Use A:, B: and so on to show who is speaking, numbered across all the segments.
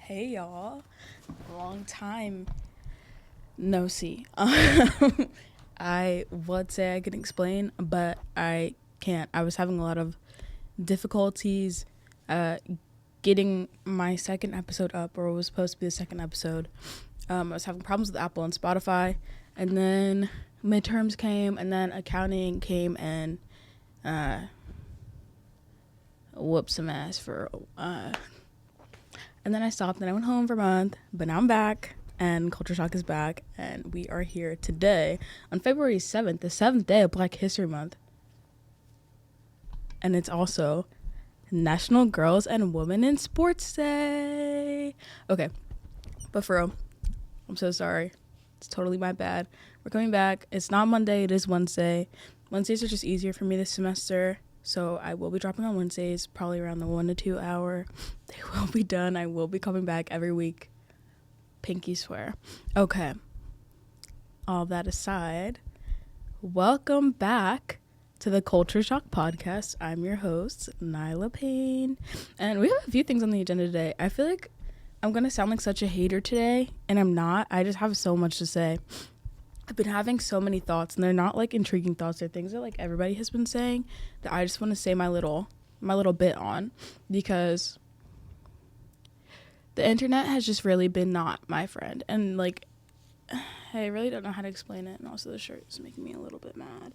A: Hey y'all, long time no see. I would say I can explain, but I can't. I was having a lot of difficulties getting my second episode up, or it was supposed to be the second episode. I was having problems with Apple and Spotify, and then midterms came, and then accounting came, and whooped some ass for and then I stopped and I went home for a month, but now I'm back and Culture Shock is back and we are here today on February 7th, the 7th day of Black History Month. And it's also National Girls and Women in Sports Day. Okay, but for real, I'm so sorry. It's totally my bad. We're coming back. It's not Monday, it is Wednesday. Wednesdays are just easier for me this semester. So I will be dropping on Wednesdays, probably around the 1 to 2 hour. They will be done. I will be coming back every week. Pinky swear. Okay. All that aside, welcome back to the Culture Shock podcast. I'm your host, Nyla Payne. And we have a few things on the agenda today. I feel like I'm going to sound like such a hater today, and I'm not. I just have so much to say. I've been having so many thoughts, and they're not like intriguing thoughts. They're things that like everybody has been saying that I just want to say my little bit on, because the internet has just really been not my friend. And like, I really don't know how to explain it. And also the shirt is making me a little bit mad.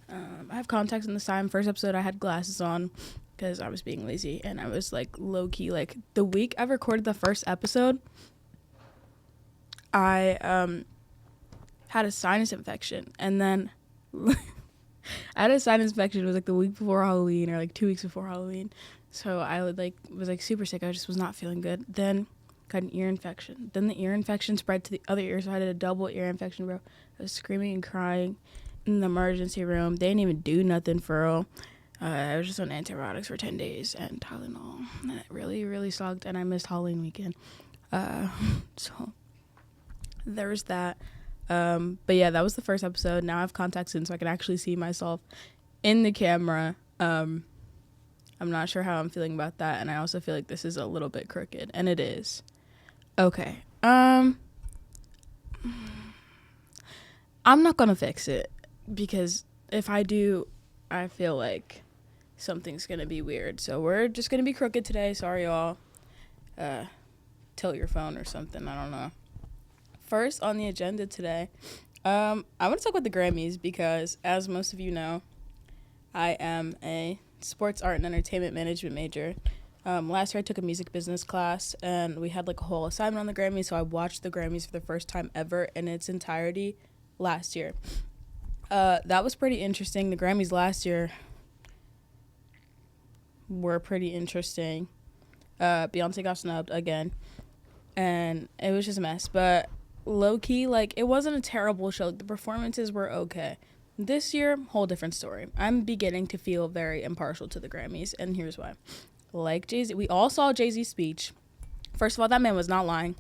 A: I have contacts in this time. First episode, I had glasses on because I was being lazy, and I was like low key. Like the week I recorded the first episode, I had a sinus infection, and then I had a sinus infection. It was like the week before Halloween, or like 2 weeks before Halloween. So I was like super sick. I just was not feeling good. Then got an ear infection. Then the ear infection spread to the other ear, so I had a double ear infection, bro. I was screaming and crying in the emergency room. They didn't even do nothing for real. I was just on antibiotics for 10 days and Tylenol, and it really, really sucked, and I missed Halloween weekend. So there was that. But yeah, that was the first episode. Now I have contacts in, so I can actually see myself in the camera. I'm not sure how I'm feeling about that, and I also feel like this is a little bit crooked, and it is. Okay. I'm not gonna fix it, because if I do, I feel like something's gonna be weird. So we're just gonna be crooked today. Sorry, y'all. Tilt your phone or something. I don't know. First on the agenda today, I want to talk about the Grammys, because as most of you know, I am a sports art and entertainment management major. Last year I took a music business class, and we had like a whole assignment on the Grammys, so I watched the Grammys for the first time ever in its entirety last year. That was pretty interesting. The Grammys last year were pretty interesting. Beyonce got snubbed again, and it was just a mess, but low-key, like, it wasn't a terrible show. The performances were okay. This year, whole different story. I'm beginning to feel very impartial to the Grammys, and here's why. Like Jay-Z, we all saw Jay-Z's speech. First of all, that man was not lying.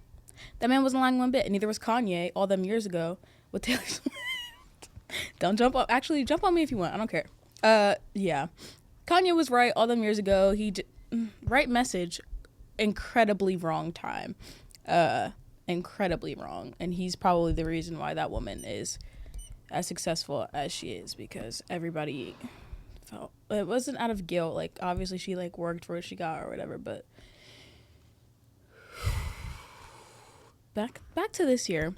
A: That man wasn't lying one bit, and neither was Kanye all them years ago with Taylor Swift. Don't jump up. Actually, jump on me if you want. I don't care. Yeah. Kanye was right all them years ago. Right message, incredibly wrong time. Incredibly wrong, and he's probably the reason why that woman is as successful as she is, because everybody felt it wasn't out of guilt. Like, obviously she like worked for what she got or whatever, but back to this year.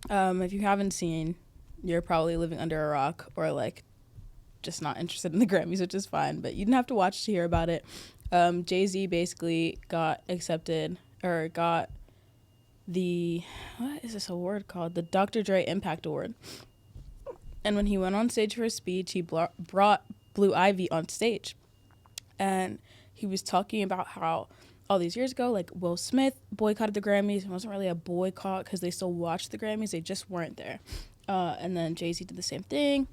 A: If you haven't seen, you're probably living under a rock, or like just not interested in the Grammys, which is fine, but you didn't have to watch to hear about it. Jay-Z basically got accepted, or got what is this award called? The Dr. Dre Impact Award. And when he went on stage for his speech, he brought Blue Ivy on stage. And he was talking about how all these years ago, like, Will Smith boycotted the Grammys. It wasn't really a boycott because they still watched the Grammys. They just weren't there. And then Jay-Z did the same thing.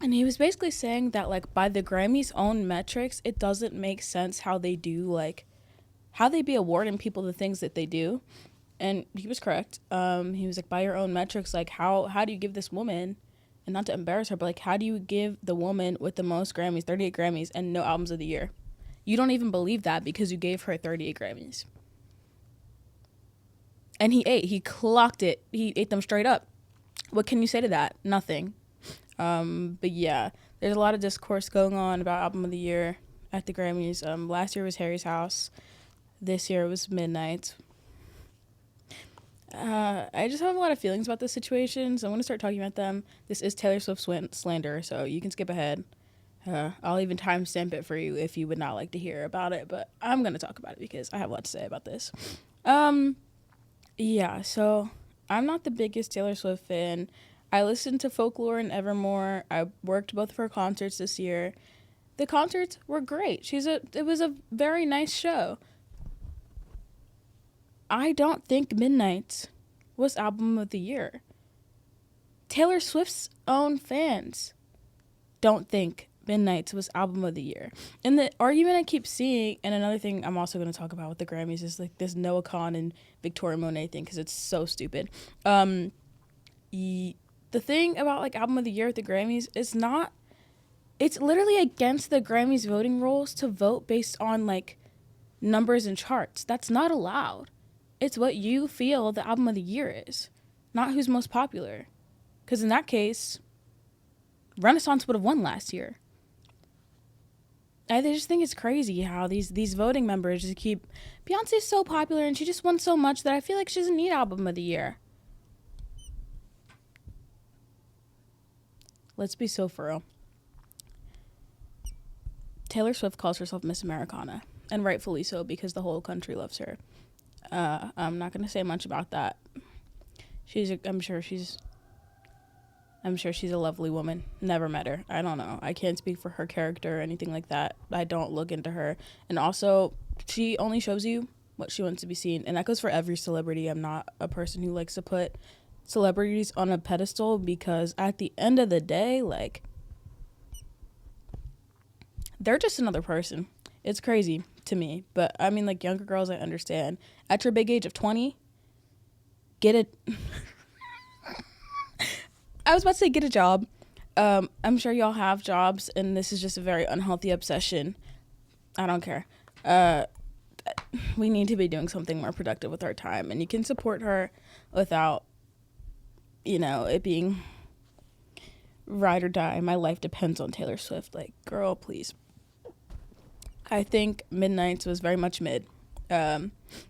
A: And he was basically saying that, like, by the Grammys' own metrics, it doesn't make sense how they do, like, how they be awarding people the things that they do. And he was correct. He was like, by your own metrics, like, how do you give this woman, and not to embarrass her, but like, how do you give the woman with the most Grammys, 38 Grammys, and no albums of the year? You don't even believe that because you gave her 38 Grammys. And he clocked it. He ate them straight up. What can you say to that? Nothing. But yeah, there's a lot of discourse going on about album of the year at the Grammys. Last year was Harry's House. This year was Midnight. I just have a lot of feelings about this situation, so I'm going to start talking about them. This is Taylor Swift's slander, so you can skip ahead. I'll even timestamp it for you if you would not like to hear about it, but I'm going to talk about it because I have a lot to say about this. Yeah, so I'm not the biggest Taylor Swift fan. I listened to Folklore and Evermore. I worked both of her concerts this year. The concerts were great. It was a very nice show. I don't think Midnight was album of the year. Taylor Swift's own fans don't think Midnight was album of the year. And the argument I keep seeing, and another thing I'm also going to talk about with the Grammys, is like this Noah Kahan and Victoria Monet thing, because it's so stupid. The thing about like album of the year at the Grammys is not, it's literally against the Grammys voting rules to vote based on like numbers and charts. That's not allowed. It's what you feel the album of the year is, not who's most popular. Because in that case, Renaissance would have won last year. I just think it's crazy how these voting members just keep, Beyonce's so popular and she just won so much that I feel like she doesn't need album of the year. Let's be so for real. Taylor Swift calls herself Miss Americana, and rightfully so, because the whole country loves her. I'm not going to say much about that. I'm sure she's a lovely woman. Never met her. I don't know. I can't speak for her character or anything like that. I don't look into her. And also, she only shows you what she wants to be seen. And that goes for every celebrity. I'm not a person who likes to put celebrities on a pedestal, because at the end of the day, like, they're just another person. It's crazy to me. But, I mean, like, younger girls, I understand. At your big age of 20, get it. I was about to say get a job. I'm sure y'all have jobs, and this is just a very unhealthy obsession. I don't care. We need to be doing something more productive with our time, and you can support her without, it being ride or die. My life depends on Taylor Swift. Like, girl, please. I think Midnights was very much mid.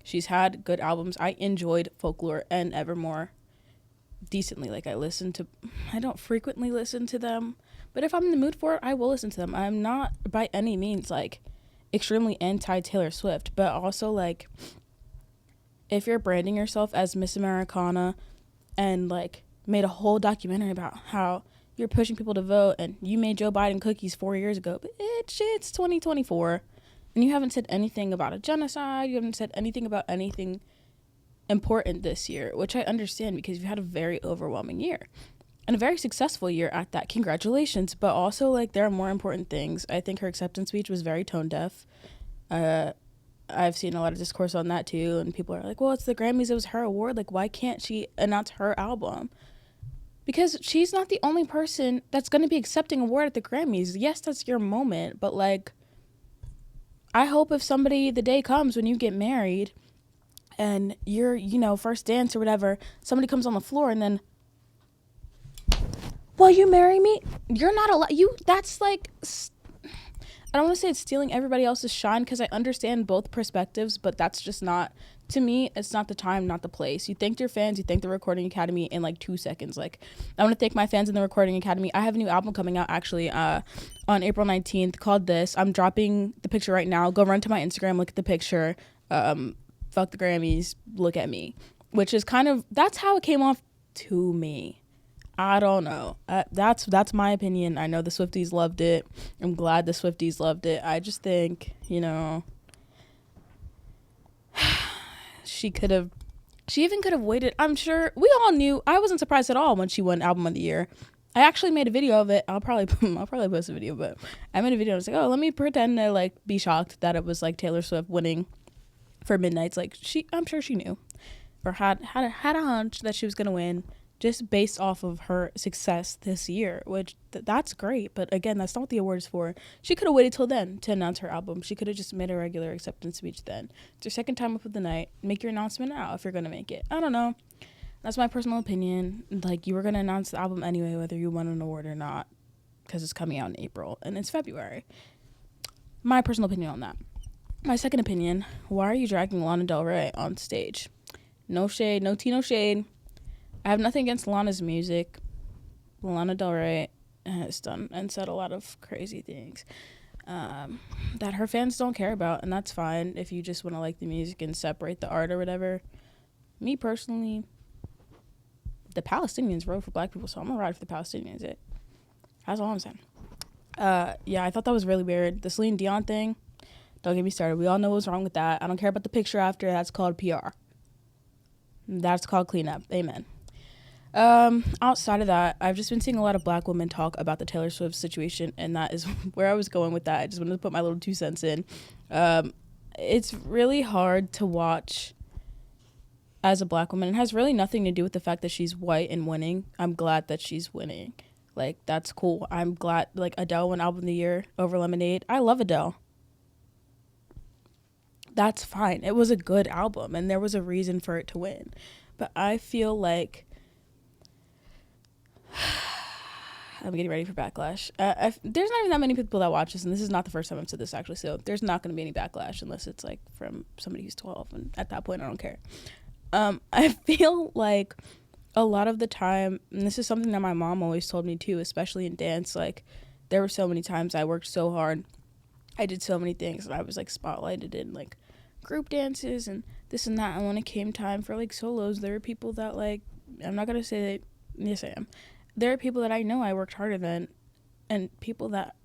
A: She's had good albums. I enjoyed Folklore and Evermore decently. Like, I don't frequently listen to them, but if I'm in the mood for it, I will listen to them. I'm not by any means like extremely anti Taylor Swift, but also like, if you're branding yourself as Miss Americana and like made a whole documentary about how you're pushing people to vote and you made Joe Biden cookies 4 years ago, but it's 2024 and you haven't said anything about a genocide, you haven't said anything about anything important this year, which I understand because you've had a very overwhelming year and a very successful year at that. Congratulations. But also, like, there are more important things. I think her acceptance speech was very tone deaf. I've seen a lot of discourse on that too, and people are like, well, it's the Grammys, it was her award, like, why can't she announce her album? Because she's not the only person that's going to be accepting award at the Grammys. Yes, that's your moment, but like, I hope if somebody, the day comes when you get married and you're, first dance or whatever, somebody comes on the floor and then, will you marry me? You're not allowed. That's like, I don't want to say it's stealing everybody else's shine, because I understand both perspectives, but that's just not, to me, it's not the time, not the place. You thanked your fans, you thanked the Recording Academy in like 2 seconds. Like, I want to thank my fans in the Recording Academy. I have a new album coming out actually on April 19th called This. I'm dropping the picture right now. Go run to my Instagram, look at the picture. Fuck the Grammys, look at me. Which is that's how it came off to me. I don't know. That's my opinion. I know the Swifties loved it. I'm glad the Swifties loved it. I just think, she even could have waited. I'm sure we all knew. I wasn't surprised at all when she won Album of the Year. I actually made a video of it. I'll probably post a video, but I made a video. I was like, oh, let me pretend to like be shocked that it was like Taylor Swift winning for Midnights. Like, I'm sure she knew or had a hunch that she was gonna win. just based off of her success this year, which that's great. But again, that's not what the award is for. She could have waited till then to announce her album. She could have just made a regular acceptance speech then. It's your second time up of the night. Make your announcement now if you're going to make it. I don't know. That's my personal opinion. Like, you were going to announce the album anyway, whether you won an award or not, because it's coming out in April and it's February. My personal opinion on that. My second opinion, why are you dragging Lana Del Rey on stage? No shade, no tea, no shade. I have nothing against Lana's music. Lana Del Rey has done and said a lot of crazy things that her fans don't care about, and that's fine if you just want to like the music and separate the art or whatever. Me personally, the Palestinians rode for black people, so I'm gonna ride for the Palestinians. That's all I'm saying. Yeah, I thought that was really weird. The Celine Dion thing, don't get me started. We all know what's wrong with that. I don't care about the picture after. That's called PR. That's called cleanup. Amen. Outside of that, I've just been seeing a lot of black women talk about the Taylor Swift situation, and that is where I was going with that. I just wanted to put my little 2 cents in. It's really hard to watch as a black woman. It has really nothing to do with the fact that she's white and winning. I'm glad that she's winning. Like, that's cool. I'm glad, like, Adele won Album of the Year over Lemonade. I love Adele. That's fine. It was a good album, and there was a reason for it to win. But I feel like I'm getting ready for backlash. There's not even that many people that watch this, and this is not the first time I've said this, actually, so there's not going to be any backlash unless it's, like, from somebody who's 12, and at that point, I don't care. I feel like a lot of the time, and this is something that my mom always told me, too, especially in dance, like, there were so many times I worked so hard. I did so many things, and I was, like, spotlighted in, like, group dances and this and that, and when it came time for, like, solos, there were people that, like, I'm not going to say that, yes, I am. There are people that I know I worked harder than, and people that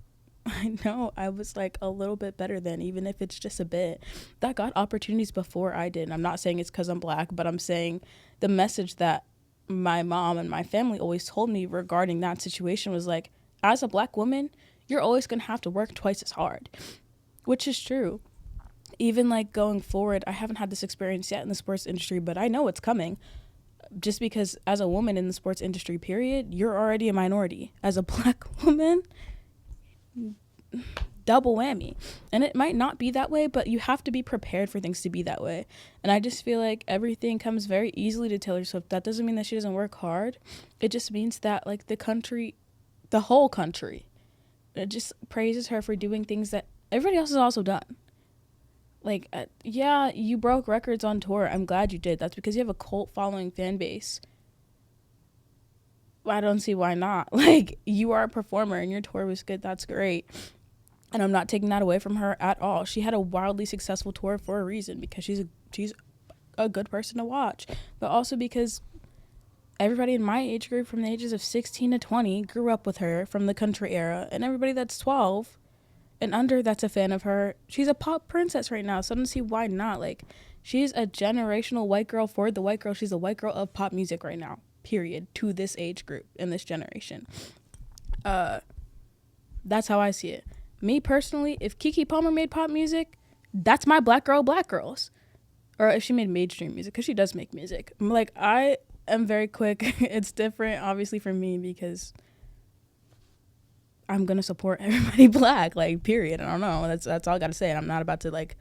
A: I know I was, like, a little bit better than, even if it's just a bit, that got opportunities before I did. And I'm not saying it's because I'm black, but I'm saying the message that my mom and my family always told me regarding that situation was, like, as a black woman, you're always going to have to work twice as hard, which is true. Even, like, going forward, I haven't had this experience yet in the sports industry, but I know it's coming. Just because as a woman in the sports industry, period, you're already a minority. As a black woman, double whammy. And it might not be that way, but you have to be prepared for things to be that way. And I just feel like everything comes very easily to Taylor Swift. That doesn't mean that she doesn't work hard. It just means that, like, the whole country, it just praises her for doing things that everybody else has also done. Like, yeah, you broke records on tour. I'm glad you did. That's because you have a cult following fan base. I don't see why not. Like, you are a performer and your tour was good. That's great. And I'm not taking that away from her at all. She had a wildly successful tour for a reason, because she's a good person to watch. But also because everybody in my age group from the ages of 16 to 20 grew up with her from the country era. And everybody that's 12 and under that's a fan of her, she's a pop princess right now, so I don't see why not. Like, she's a generational white girl for the white girl. She's a white girl of pop music right now, period, to this age group in this generation. That's how I see it. Me personally, if Keke Palmer made pop music, that's my black girls. Or if she made mainstream music, because she does make music. Like, I am very quick. It's different, obviously, for me, because I'm going to support everybody black, like, period. I don't know. That's all I got to say. And I'm not about to, like,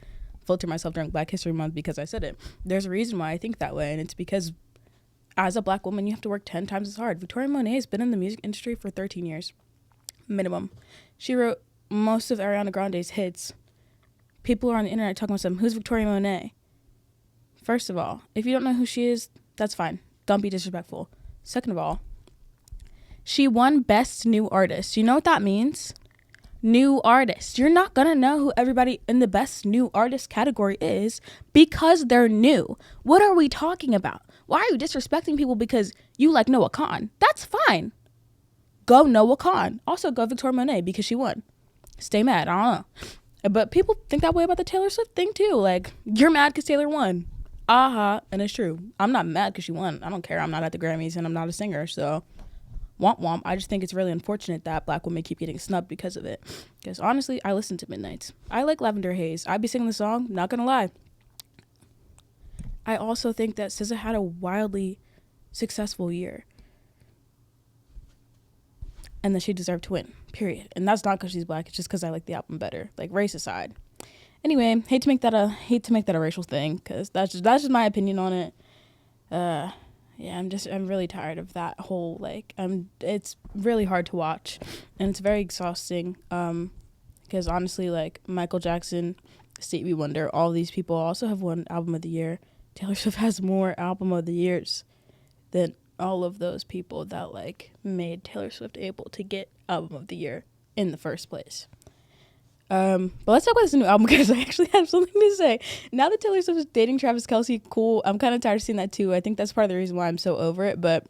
A: filter myself during Black History Month because I said it. There's a reason why I think that way, and it's because as a black woman, you have to work 10 times as hard. Victoria Monet has been in the music industry for 13 years, minimum. She wrote most of Ariana Grande's hits. People are on the internet talking about something. Who's Victoria Monet? First of all, if you don't know who she is, that's fine. Don't be disrespectful. Second of all, she won Best New Artist. You know what that means? New artist. You're not going to know who everybody in the Best New Artist category is because they're new. What are we talking about? Why are you disrespecting people because you like Noah Kahan? That's fine. Go Noah Kahan. Also go Victoria Monet because she won. Stay mad. I don't know. But people think that way about the Taylor Swift thing too. Like, you're mad because Taylor won. And it's true. I'm not mad because she won. I don't care. I'm not at the Grammys and I'm not a singer, so womp womp. I just think it's really unfortunate that black women keep getting snubbed because of it. Because honestly, I listen to Midnights. I like Lavender Haze. I'd be singing the song, not gonna lie. I also think that SZA had a wildly successful year. and that she deserved to win, period. And that's not because she's black. It's just because I like the album better, like race aside. Anyway, hate to make that a racial thing, because that's just my opinion on it. Yeah, I'm really tired of that whole, like, it's really hard to watch, and it's very exhausting, because honestly, like, Michael Jackson, Stevie Wonder, all these people also have won album of the year. Taylor Swift has more album of the years than all of those people that, like, made Taylor Swift able to get album of the year in the first place. But let's talk about this new album, because I actually have something to say. Now that Taylor Swift is dating Travis Kelce, cool. I'm kind of tired of seeing that too. I think that's part of the reason why I'm so over it. But,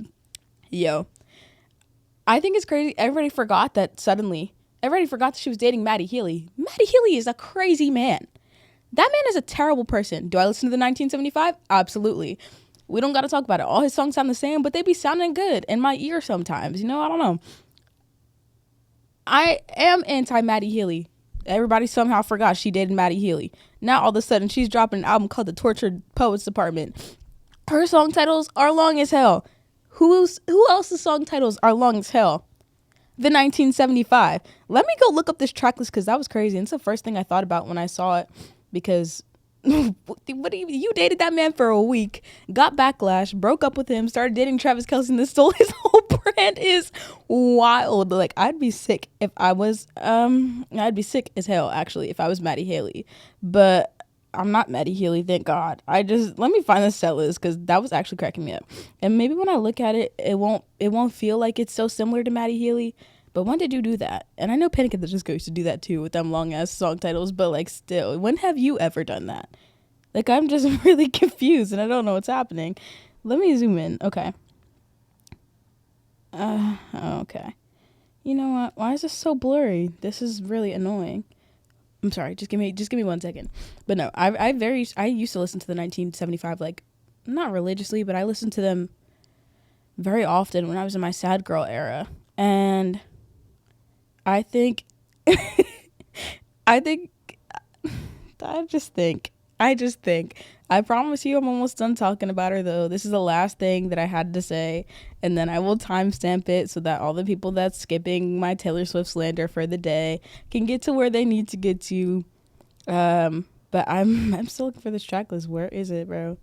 A: yo, I think it's crazy. Everybody forgot that she was dating Matty Healy. Matty Healy is a crazy man. That man is a terrible person. Do I listen to the 1975? Absolutely. We don't got to talk about it. All his songs sound the same, but they be sounding good in my ear sometimes. You know, I don't know. I am anti Matty Healy. Everybody somehow forgot she dated Matty Healy. Now all of a sudden she's dropping an album called The Tortured Poets Department. Her song titles are long as hell. Who else's song titles are long as hell? The 1975. Let me go look up this track list, because that was crazy. And it's the first thing I thought about when I saw it, because you dated that man for a week, got backlash, broke up with him, started dating Travis Kelce, and stole his whole brand is wild. Like, I'd be sick if I was I'd be sick as hell actually if I was Matty Healy, but I'm not Matty Healy, thank God. Let me find the set list, because that was actually cracking me up, and maybe when I look at it, it won't feel like it's so similar to Matty Healy. But when did you do that? And I know Panic at the Disco used to do that too with them long ass song titles, but like, still, when have you ever done that? Like, I'm just really confused and I don't know what's happening. Let me zoom in. Okay. Okay. You know what? Why is this so blurry? This is really annoying. I'm sorry. Just give me 1 second. But no, I used to listen to the 1975, like, not religiously, but I listened to them very often when I was in my sad girl era. And I think, I just think, I promise you I'm almost done talking about her, though. This is the last thing that I had to say, and then I will timestamp it so that all the people that's skipping my Taylor Swift slander for the day can get to where they need to get to. But I'm still looking for this track list. Where is it, bro?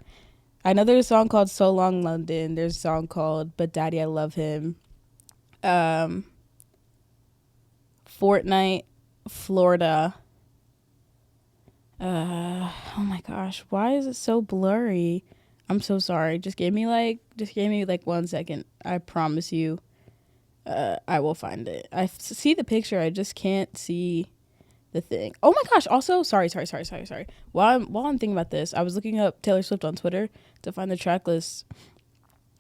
A: I know there's a song called So Long London. There's a song called But Daddy I Love Him. Fortnite, Florida. Oh my gosh, why is it so blurry? I'm so sorry. Just give me like 1 second. I promise you, I will find it. I see the picture. I just can't see the thing. Oh my gosh. Also, sorry. While I'm thinking about this, I was looking up Taylor Swift on Twitter to find the track list.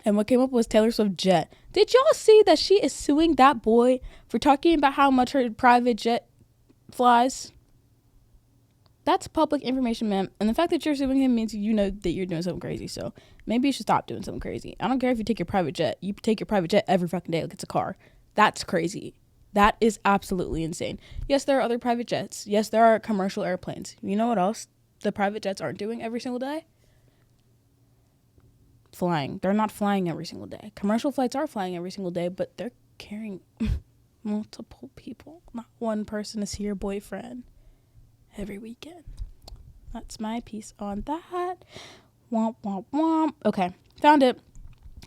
A: And what came up was Taylor Swift jet. Did y'all see that she is suing that boy for talking about how much her private jet flies? That's public information, man. And the fact that you're suing him means you know that you're doing something crazy. So maybe you should stop doing something crazy. I don't care if you take your private jet. You take your private jet every fucking day like it's a car. That's crazy. That is absolutely insane. Yes, there are other private jets. Yes, there are commercial airplanes. You know what else the private jets aren't doing every single day? Flying. They're not flying every single day. Commercial flights are flying every single day, but they're carrying multiple people. Not one person to see your boyfriend every weekend. That's my piece on that. Womp, womp, womp. Okay, found it.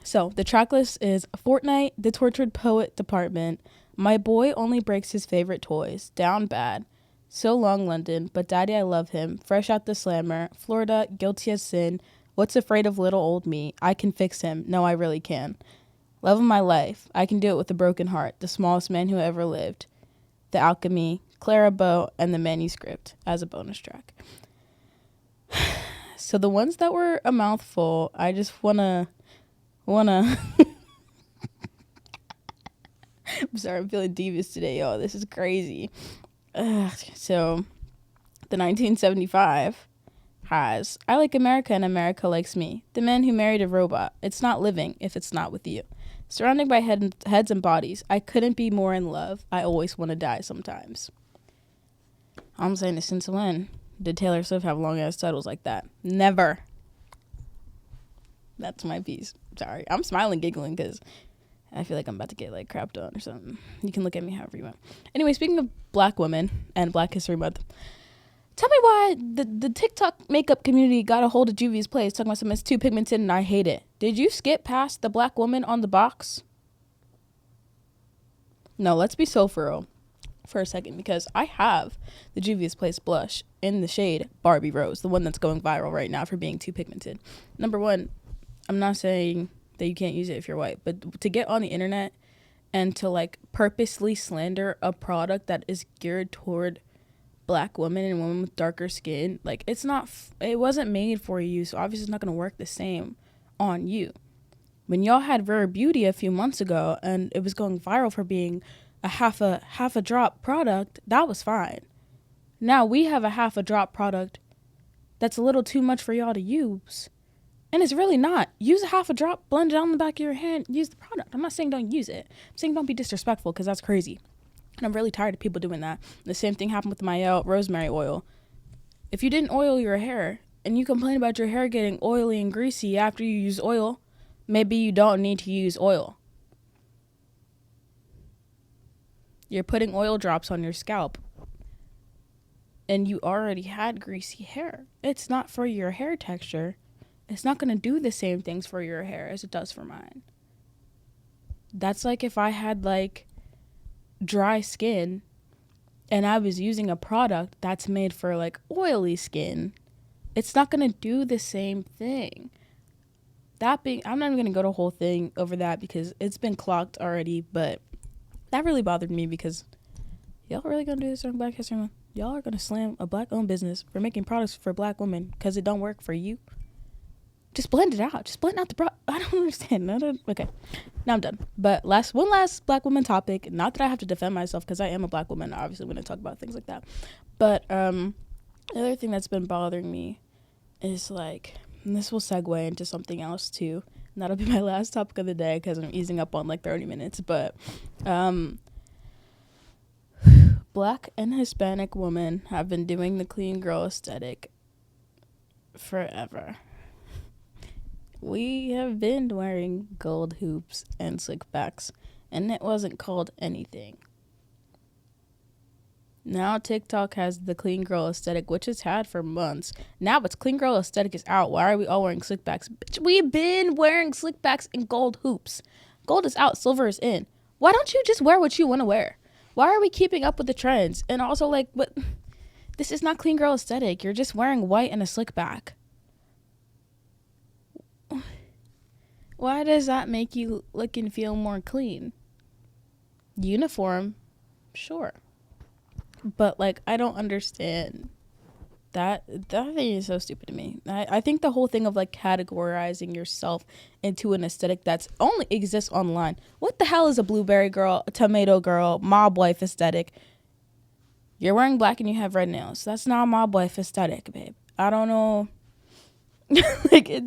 A: So the track list is Fortnite, The Tortured Poet Department, My Boy Only Breaks His Favorite Toys, Down Bad, So Long London, But Daddy I Love Him, Fresh Out the Slammer, Florida, Guilty as Sin, What's Afraid of Little Old Me, I Can Fix Him, No I Really Can, Love of My Life, I Can Do It with a Broken Heart, The Smallest Man Who Ever Lived, The Alchemy, Clara Bow, and The Manuscript as a bonus track. So the ones that were a mouthful, I just wanna I'm sorry, I'm feeling devious today, y'all. This is crazy. So the 1975 has I Like America and America Likes Me, The Man Who Married a Robot, It's Not Living If It's Not With You, Surrounded by Heads and Bodies, I Couldn't Be More in Love, I Always Want to Die Sometimes. I'm saying this, since when did Taylor Swift have long ass titles like that? Never. That's my piece. Sorry, I'm smiling, giggling, because I feel like I'm about to get like crapped on or something. You can look at me however you want. Anyway, speaking of Black women and Black History Month, tell me why the TikTok makeup community got a hold of Juvie's Place talking about something that's too pigmented and I hate it. Did you skip past the Black woman on the box? No, let's be so for real for a second, because I have the Juvie's Place blush in the shade Barbie Rose, the one that's going viral right now for being too pigmented. Number one, I'm not saying that you can't use it if you're white, but to get on the internet and to like purposely slander a product that is geared toward Black women and women with darker skin, like it wasn't made for you, so obviously it's not going to work the same on you. When y'all had Rare Beauty a few months ago and it was going viral for being a half a drop product, that was fine. Now we have a half a drop product that's a little too much for y'all to use. And it's really not. Use a half a drop, blend it on the back of your hand, use the product. I'm not saying don't use it. I'm saying don't be disrespectful, because that's crazy. And I'm really tired of people doing that. The same thing happened with my rosemary oil. If you didn't oil your hair and you complain about your hair getting oily and greasy after you use oil, maybe you don't need to use oil. You're putting oil drops on your scalp and you already had greasy hair. It's not for your hair texture. It's not going to do the same things for your hair as it does for mine. That's like if I had like dry skin and I was using a product that's made for like oily skin. It's not going to do the same thing. That being, I'm not even going to go to the whole thing over that because it's been clocked already, but that really bothered me because y'all really going to do this during Black History Month? Y'all are going to slam a Black-owned business for making products for Black women because it don't work for you? Just blend it out. Just blend out the product. I don't understand. Okay, now I'm done. But one last Black woman topic. Not that I have to defend myself because I am a Black woman. Obviously, when I talk about things like that. But the other thing that's been bothering me is like, and this will segue into something else too. And that'll be my last topic of the day because I'm easing up on like 30 minutes. But Black and Hispanic women have been doing the clean girl aesthetic forever. We have been wearing gold hoops and slick backs, and it wasn't called anything. Now TikTok has the clean girl aesthetic, which it's had for months. Now it's clean girl aesthetic is out. Why are we all wearing slick backs? Bitch, we've been wearing slick backs and gold hoops. Gold is out, silver is in. Why don't you just wear what you want to wear? Why are we keeping up with the trends? And also, like, what? This is not clean girl aesthetic. You're just wearing white and a slick back. Why does that make you look and feel more clean? Uniform, sure. But, like, I don't understand. That thing is so stupid to me. I think the whole thing of, like, categorizing yourself into an aesthetic that's only exists online. What the hell is a blueberry girl, a tomato girl, mob wife aesthetic? You're wearing black and you have red nails. That's not a mob wife aesthetic, babe. I don't know. Like, it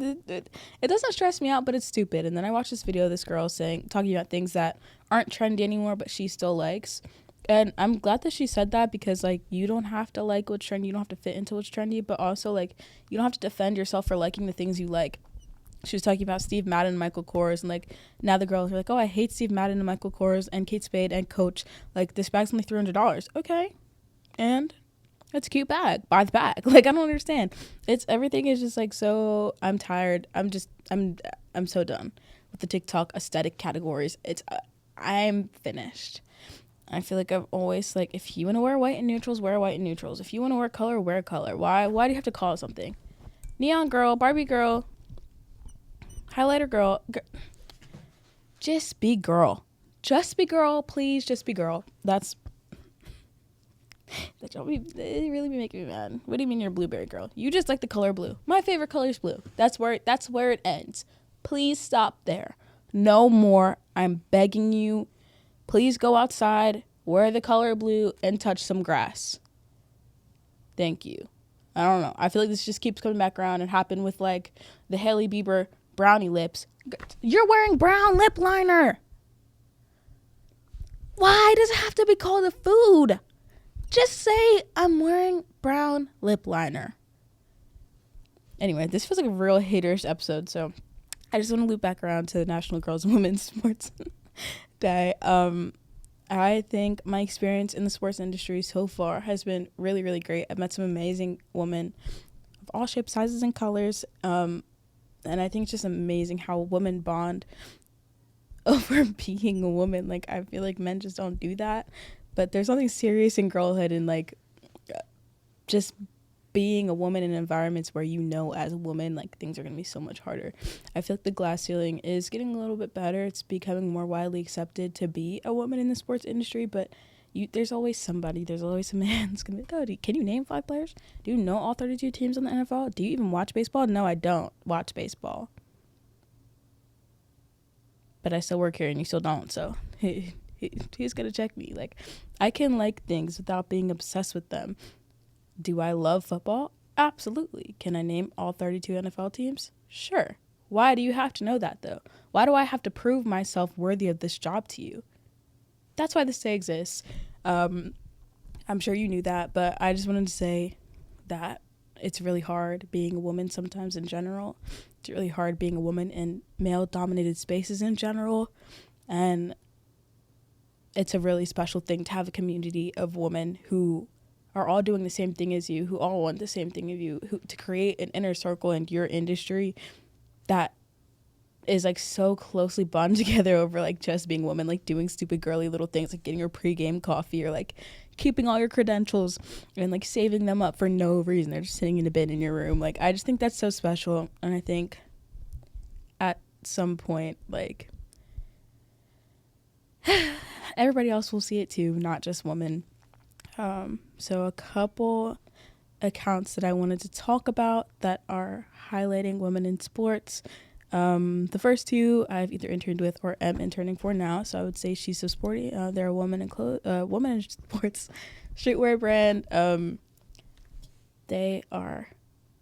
A: doesn't stress me out, but it's stupid. And then I watched this video of this girl talking about things that aren't trendy anymore, but she still likes. And I'm glad that she said that because, like, you don't have to like what's trendy. You don't have to fit into what's trendy. But also, like, you don't have to defend yourself for liking the things you like. She was talking about Steve Madden and Michael Kors. And, like, now the girls are like, oh, I hate Steve Madden and Michael Kors and Kate Spade and Coach. Like, this bag's only $300. Okay. And it's a cute bag. Buy the bag. Like, I don't understand. Everything is just, like, so, I'm tired. I'm so done with the TikTok aesthetic categories. I'm finished. I feel like I've always, like, if you want to wear white and neutrals, wear white and neutrals. If you want to wear color, wear color. Why do you have to call it something? Neon girl, Barbie girl, highlighter girl. Just be girl. Just be girl, please. Just be girl. That really be making me mad. What do you mean you're a blueberry girl? You just like the color blue. My favorite color is blue. That's where it ends. Please stop there. No more. I'm begging you. Please go outside, wear the color blue, and touch some grass. Thank you. I don't know. I feel like this just keeps coming back around. It happened with, like, the Hailey Bieber brownie lips. You're wearing brown lip liner. Why does it have to be called a food? Just say, I'm wearing brown lip liner. Anyway, this feels like a real haterish episode, so I just want to loop back around to National Girls and Women's Sports. Die. I think my experience in the sports industry so far has been really, really great. I've met some amazing women of all shapes, sizes, and colors. And I think it's just amazing how women bond over being a woman. Like, I feel like men just don't do that. But there's something serious in girlhood and, like, just being a woman in environments where you know as a woman, like, things are going to be so much harder. I feel like the glass ceiling is getting a little bit better. It's becoming more widely accepted to be a woman in the sports industry, but there's always somebody, there's always a man that's going to be like, oh, can you name 5 players? Do you know all 32 teams in the NFL? Do you even watch baseball? No, I don't watch baseball. But I still work here and you still don't, so who's going to check me? Like, I can like things without being obsessed with them. Do I love football? Absolutely. Can I name all 32 NFL teams? Sure. Why do you have to know that, though? Why do I have to prove myself worthy of this job to you? That's why this day exists. I'm sure you knew that, but I just wanted to say that it's really hard being a woman sometimes in general. It's really hard being a woman in male-dominated spaces in general. And it's a really special thing to have a community of women who are all doing the same thing as you, who all want the same thing of you, who to create an inner circle in your industry that is like so closely bonded together over like just being women, like doing stupid girly little things like getting your pregame coffee or like keeping all your credentials and like saving them up for no reason. They're just sitting in a bin in your room. Like, I just think that's so special. And I think at some point, like, everybody else will see it too, not just women. So a couple accounts that I wanted to talk about that are highlighting women in sports. The first 2 I've either interned with or am interning for now, so I would say She's So Sporty. They're a woman in sports streetwear brand. They are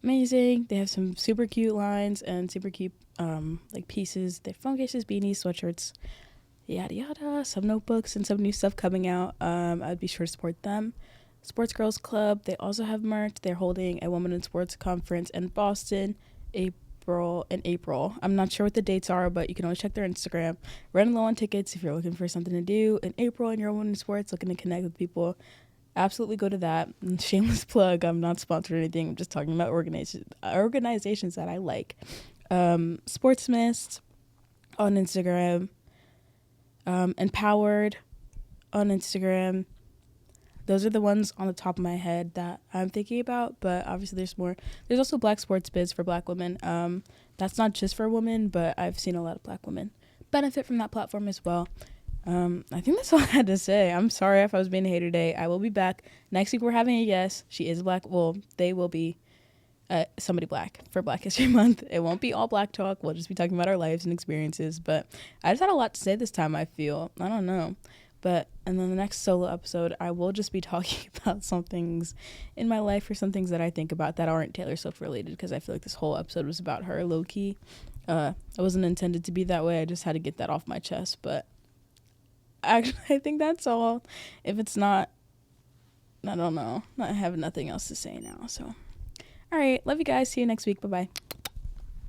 A: amazing. They have some super cute lines and super cute like pieces. They have phone cases, beanies, sweatshirts, yada yada, some notebooks and some new stuff coming out. I'd be sure to support them. Sports Girls Club, they also have merch. They're holding a women in sports conference in Boston in April. I'm not sure what the dates are, but you can always check their Instagram. Running low on tickets if you're looking for something to do in April and you're a woman in sports looking to connect with people. Absolutely go to that. Shameless plug, I'm not sponsored or anything. I'm just talking about organizations that I like. Sports Mist on Instagram. Empowered on Instagram. Those are the ones on the top of my head that I'm thinking about, but obviously there's more. There's also Black Sports Biz for Black women. That's not just for women, but I've seen a lot of Black women benefit from that platform as well. I think that's all I had to say. I'm sorry if I was being a hater today. I will be back. Next week we're having a guest. She is Black. Well, they will be somebody Black for Black History Month. It won't be all Black talk. We'll just be talking about our lives and experiences. But I just had a lot to say this time, I feel. I don't know. And then the next solo episode, I will just be talking about some things in my life or some things that I think about that aren't Taylor Swift related, because I feel like this whole episode was about her, low-key. It wasn't intended to be that way. I just had to get that off my chest. But actually, I think that's all. If it's not, I don't know. I have nothing else to say now. So, all right. Love you guys. See you next week. Bye-bye.